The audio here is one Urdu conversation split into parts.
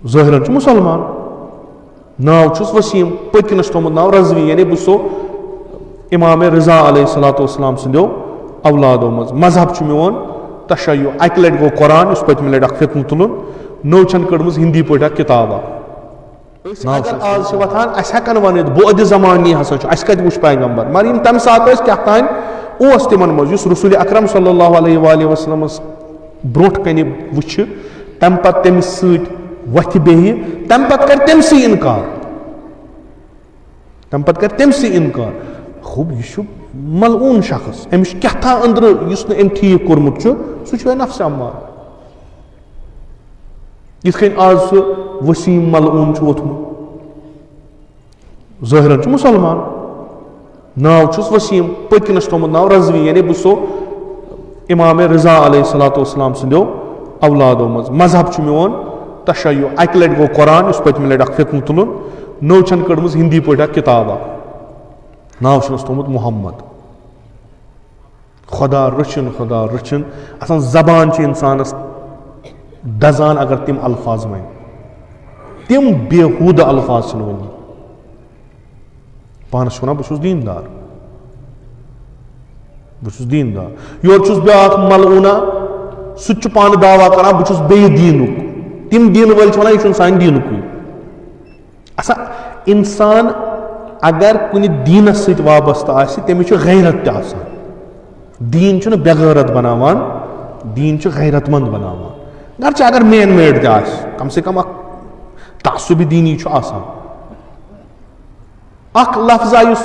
ظٲہِرن چھُ مُسلمان ناو چھُس وسیم پٔتکِنس تھوٚمُت ناو رضوی یعنی بہٕ چھُسو اِمام رضا علیہ الصلاۃ والسلام سٕنٛدیو اولادو منٛز مذہب چھُ میون تشیع اکہِ لٹہِ گوٚو قرآن یُس پٔتمہِ لٹہِ اکھ فتنہٕ تُلُن نٔو چھنہٕ کٔڑمٕژ ہِندی پٲٹھۍ اکھ کِتاب اکھ آز چھِ وۄتھان اَسہِ ہٮ۪کن ؤنِتھ بودِ زمانی ہسا چھُ اَسہِ کتہِ وٕچھ پیغمبر مگر یِم تمہِ ساتہٕ ٲسۍ کیٛاہ تانۍ اوس تِمن منٛز یُس رسول اکرم صلی اللہ علیہ وآلہ وسلمس برونٛٹھ کنہِ وٕچھِ تمہِ پتہٕ تٔمِس سۭتۍ وۄتھِ بیٚہہِ تمہِ پتہٕ کرِ تٔمسٕے اِنکار خوب یہِ چھُ ملعون شخص أمِس چھُ کیٛاہ تھام أنٛدرٕ یُس نہٕ أمۍ ٹھیٖک کوٚرمُت چھُ سُہ چھُ نفسہِ اَمار یِتھ کٔنۍ آز سُہ وسیم ملعون چھُ ووٚتھمُت ظٲہِرن چھُ مُسلمان ناو چھُس وسیم پٔتکِنس تھوٚمُت ناو رضوی یعنی بہٕ چھُسو اِمام رضا علیہ الصلاۃ والسلام سٕنٛدیو اولادو منٛز مذہب چھُ میون تشیع اکہِ لٹہِ گوٚو قرآن یُس پٔتمہِ لٹہِ اکھ فتنہٕ تُلُن نٔو چھنہٕ کٔڑمٕژ ہِندی پٲٹھۍ اکھ کِتاب اکھ ناو چھُنس تھوٚمُت محمد خۄدا رٔچھِن آسان زبان چھِ اِنسانس دزان اگر تِم الفاظ وَنہِ تِم بےحوٗدٕ الفاظ چھِنہٕ وَنہِ پانس چھُ وَنان بہٕ چھُس دیٖندار یورٕ چھُس بیٛاکھ ملعوٗنا سُہ تہِ چھُ پانہٕ دعوا کران بہٕ چھُس بیٚیہِ دیٖنُک تِم دیٖنہٕ وٲلۍ چھِ وَنان یہِ چھُنہٕ سانہِ دیٖنُکُے آسان اِنسان اگر کُنہِ دیٖنس سۭتۍ وابستہٕ آسہِ تٔمِس چھُ غیرت تہِ آسان دیٖن چھُنہٕ بے غٲرت بناوان دیٖن چھُ غیرت منٛد بناوان گرچہِ اگر مین میڈ تہِ آسہِ کم سے کم اکھ تعصُبہِ دیٖنی چھُ آسان اکھ لفظا یُس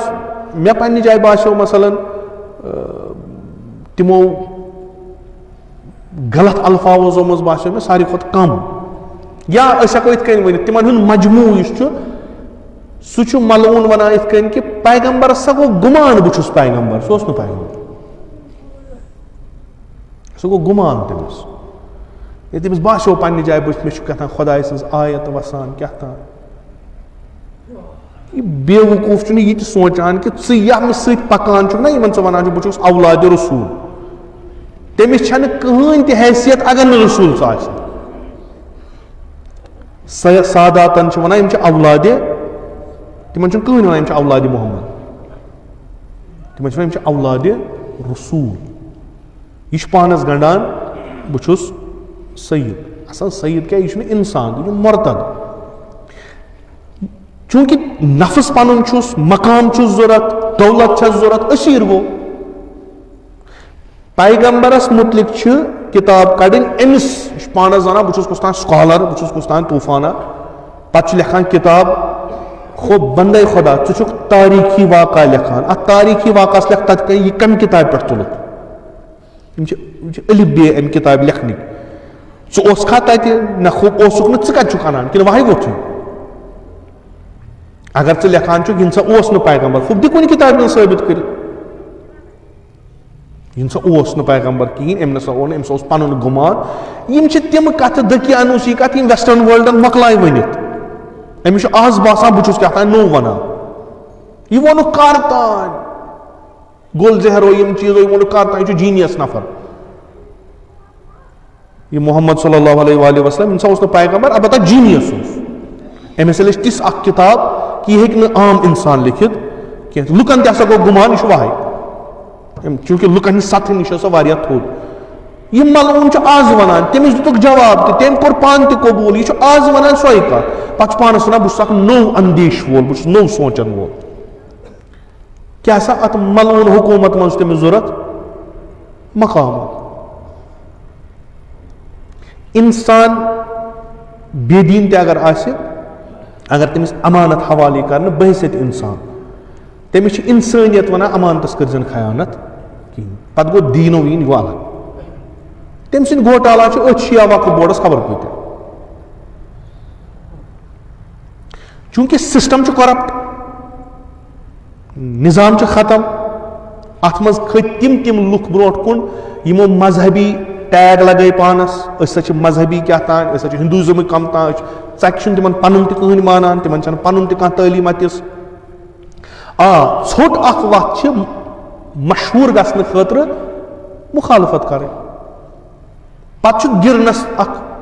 مےٚ پننہِ جایہِ باسیو مثلاً تِمو غلط الفاظو منٛز باسیو مےٚ ساروی کھۄتہٕ کم یا أسۍ ہٮ۪کو یِتھ کٔنۍ ؤنِتھ تِمن ہُنٛد مجموٗع یُس چھُ سُہ چھُ ملعوٗن ونان یِتھ کٔنۍ کہِ پیغمبرس سا گوٚو گُمان بہٕ چھُس پیغمبر سُہ اوس نہٕ پیغمبر سُہ گوٚو گُمان تٔمِس ییٚلہِ تٔمِس باسیو پننہِ جایہِ بٔتھۍ مےٚ چھُ کیٛاہ تام خۄداے سٕنٛز آیت وسان کیٛاہ تام یہِ بے وقوٗف چھُنہٕ یہِ تہِ سونٛچان کہِ ژٕ ییٚمہِ سۭتۍ پکان چھُکھ نہ یِمن ژٕ ونان چھُکھ بہٕ چھُس اولادِ رسوٗل تٔمِس چھنہٕ کٕہٕنۍ تہِ حیثیت اگر نہٕ رسوٗل سُہ آسہِ ساداتن چھِ ونان یِم چھِ اولادِ تِمن چھُنہٕ کٕہٕنۍ ونان یِم چھِ اولادِ محمد تِمن چھِ ونان یِم چھِ اولادِ رسوٗل یہِ چھُ پانس گنڈان بہٕ چھُس سید آسان سید کیٛاہ یہِ چھُنہٕ اِنسان یہِ چھُ مرتد چوٗنٛکہِ نفس پنُن چھُس مقام چھُس ضوٚرتھ دولت چھس ضوٚرتھ أسیٖر گوٚو پیغمبرس مُتعلق چھِ کِتاب کڑٕنۍ أمِس یہِ چھُ پانس زانان بہٕ چھُس کُس تام سکالر بہٕ چھُس کُس تام طوٗفانا پتہٕ چھُ لیکھان کِتاب خو بندے خۄدا ژٕ چھُکھ تاریٖخی واقع لیکھان اتھ تاریٖخی واقعس لیکھ تتھ کٔنۍ یہِ کمہِ کِتابہِ پٮ۪ٹھ تُلُتھ یِم چھِ الف بے امہِ کِتابہِ لیکھنٕکۍ ژٕ اوسکھا تتہِ نہ خوب اوسُکھ نہٕ ژٕ کتہِ چھُکھ انان کِنہٕ وہے ووٚتھُے اگر ژٕ لیکھان چھُکھ یہِ نسا اوس نہٕ پیغمبر خوب دِ کُنہِ کِتابہِ منٛز ثٲبت کٔرِتھ یہِ نسا اوس نہٕ پیغمبر کِہینۍ أمۍ نسا اوٚن أمِس اوس پنُن گُمان یِم چھِ تِم کتھٕ دٔکیانوٗسی کتھٕ یِم ویسٹٲرن وٲلڈن مۄکلایہِ ؤنِتھ أمِس چھُ آز باسان بہٕ چھُس کیٛاہ تام نوٚو ونان یہِ ووٚنُکھ کر تانۍ گول زہرو یِم چیٖزو یہِ ووٚنُکھ کر تانۍ یہِ چھُ جیٖنیس نفر یہِ محمد صلی اللہ علیہ وآلہ وسلم یہِ نسا اوس نہٕ پیغمبر البتہ جیٖنیس اوس أمِس لیٚچھ تِژھ اکھ کِتاب کہِ یہِ ہیٚکہِ نہٕ عام اِنسان لیکھِتھ کینٛہہ لُکن تہِ ہسا گوٚو گُمان یہِ چھُ وہے چوٗنٛکہِ لُکن ہٕنٛز سطح نِش ٲس سۄ واریاہ تھوٚد یہِ ملعوٗن چھُ آز ونان تٔمِس دِتُکھ جواب تہِ تٔمۍ کوٚر پانہٕ تہِ قبوٗل یہِ چھُ آز ونان سۄے کتھ پتہٕ چھُ پانس ونان بہٕ چھُس اکھ نوٚو اندیش وول بہٕ چھُس نوٚو سونٛچن وول کیٛاہ سا اتھ ملعوٗن حکوٗمت منٛز چھُ تٔمِس ضوٚرتھ مقام اِنسان بے دیٖن تہِ اگر آسہِ اگر تٔمِس امانت حوالے کرنہٕ بحثیت اِنسان تٔمِس چھِ اِنسٲنیت ونان امانتس کٔرزٮ۪ن خیانت کِہینۍ پتہٕ گوٚو دیٖنو ویٖن یہِ گوٚو الگ تٔمۍ سٕنٛدۍ گوٹالا چھِ أتھۍ شِیا وقف بورڈس خبر کۭتیاہ چوٗنٛکہِ سسٹم چھُ کرپٹ نظام چھُ ختم اتھ منٛز کھٔتۍ تِم لُکھ برونٛٹھ کُن یِمو مذہبی ٹیگ لگٲے پانس أسۍ ہسا چھِ مذہبی کیٛاہ تام أسۍ ہسا چھِ ہندوٗزمٕکۍ کم تام ژکہِ چھُنہٕ تِمن پنُن تہِ کٕہٕنۍ مانان تِمن چھنہٕ پنُن تہِ کانٛہہ تعلیٖما تِژھ ژھوٚٹ اکھ وتھ چھِ مشہوٗر گژھنہٕ خٲطرٕ مُخالفت کرٕنۍ پتہٕ چھُ گرنس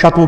7